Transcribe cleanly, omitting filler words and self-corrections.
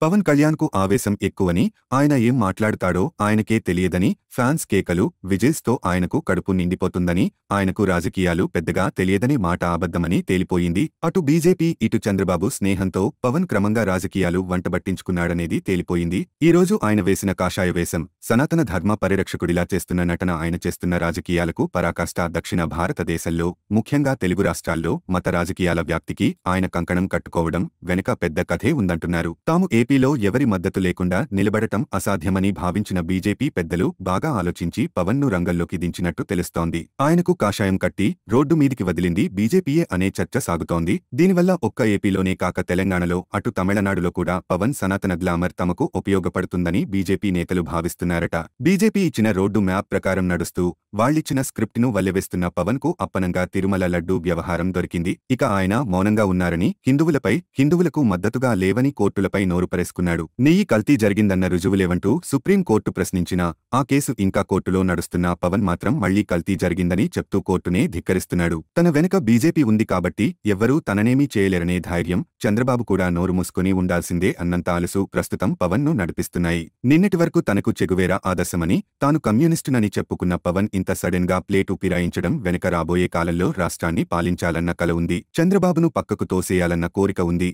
పవన్ కళ్యాణ్కు ఆవేశం ఎక్కువని, ఆయన ఏం మాట్లాడుతాడో ఆయనకే తెలియదని, ఫ్యాన్స్ కేకలు, విజిల్స్తో ఆయనకు కడుపు నిండిపోతుందని, ఆయనకు రాజకీయాలు పెద్దగా తెలియదనే మాట అబద్ధమని తేలిపోయింది. అటు బీజేపీ, ఇటు చంద్రబాబు స్నేహంతో పవన్ క్రమంగా రాజకీయాలు వంటబట్టించుకున్నాడనేది తేలిపోయింది. ఈరోజు ఆయన వేసిన కాషాయ వేషం, సనాతన ధర్మ పరిరక్షకుడిలా చేస్తున్న నటన, ఆయన చేస్తున్న రాజకీయాలకు పరాకాష్ట. దక్షిణ భారతదేశంలో, ముఖ్యంగా తెలుగు రాష్ట్రాల్లో మత రాజకీయాల వ్యాప్తికి ఆయన కంకణం కట్టుకోవడం వెనుక పెద్ద కథే ఉందంటున్నారు. తాము ఏపీలో ఎవరి మద్దతు లేకుండా నిలబడటం అసాధ్యమని భావించిన బీజేపీ పెద్దలు బాగా ఆలోచించి పవన్ను రంగంలోకి దించినట్టు తెలుస్తోంది. ఆయనకు కాషాయం కట్టి రోడ్డు మీదికి వదిలింది బీజేపీయే అనే చర్చ సాగుతోంది. దీనివల్ల ఒక్క ఏపీలోనే కాక తెలంగాణలో, అటు తమిళనాడులో కూడా పవన్ సనాతన గ్లామర్ తమకు ఉపయోగపడుతుందని బీజేపీ నేతలు భావిస్తున్నారట. బీజేపీ ఇచ్చిన రోడ్డు మ్యాప్ ప్రకారం నడుస్తూ వాళ్లిచ్చిన స్క్రిప్ట్ను వల్లెవేస్తున్న పవన్కు అప్పనంగా తిరుమల లడ్డూ వ్యవహారం దొరికింది. ఇక ఆయన మౌనంగా ఉన్నారని, హిందువులకు మద్దతుగా లేవని కోర్టులపై నోరుపరేసుకున్నాడు. నెయ్యి కల్తీ జరిగిందన్న రుజువులేవంటూ సుప్రీంకోర్టు ప్రశ్నించినా ఆ కేసు ఇంకా కోర్టులో నడుస్తున్నా పవన్ మాత్రం మళ్లీ కల్తీ జరిగిందని చెప్తూ కోర్టునే ధిక్కరిస్తున్నాడు. తన వెనుక బీజేపీ ఉంది కాబట్టి ఎవ్వరూ తననేమీ చేయలేరనే ధైర్యం, చంద్రబాబు కూడా నోరు మూసుకుని ఉండాల్సిందే అన్నంత అలుసు ప్రస్తుతం పవన్ను నడిపిస్తున్నాయి. నిన్నటి వరకు తనకు చెగువేరా ఆదర్శమని, తాను కమ్యూనిస్టునని చెప్పుకున్న పవన్ ఇంత సడన్ గా ప్లేటు ఫిరాయించడం వెనుక రాబోయే కాలంలో రాష్ట్రాన్ని పాలించాలన్న కల ఉంది. చంద్రబాబును పక్కకు తోసేయాలన్న కోరిక ఉంది.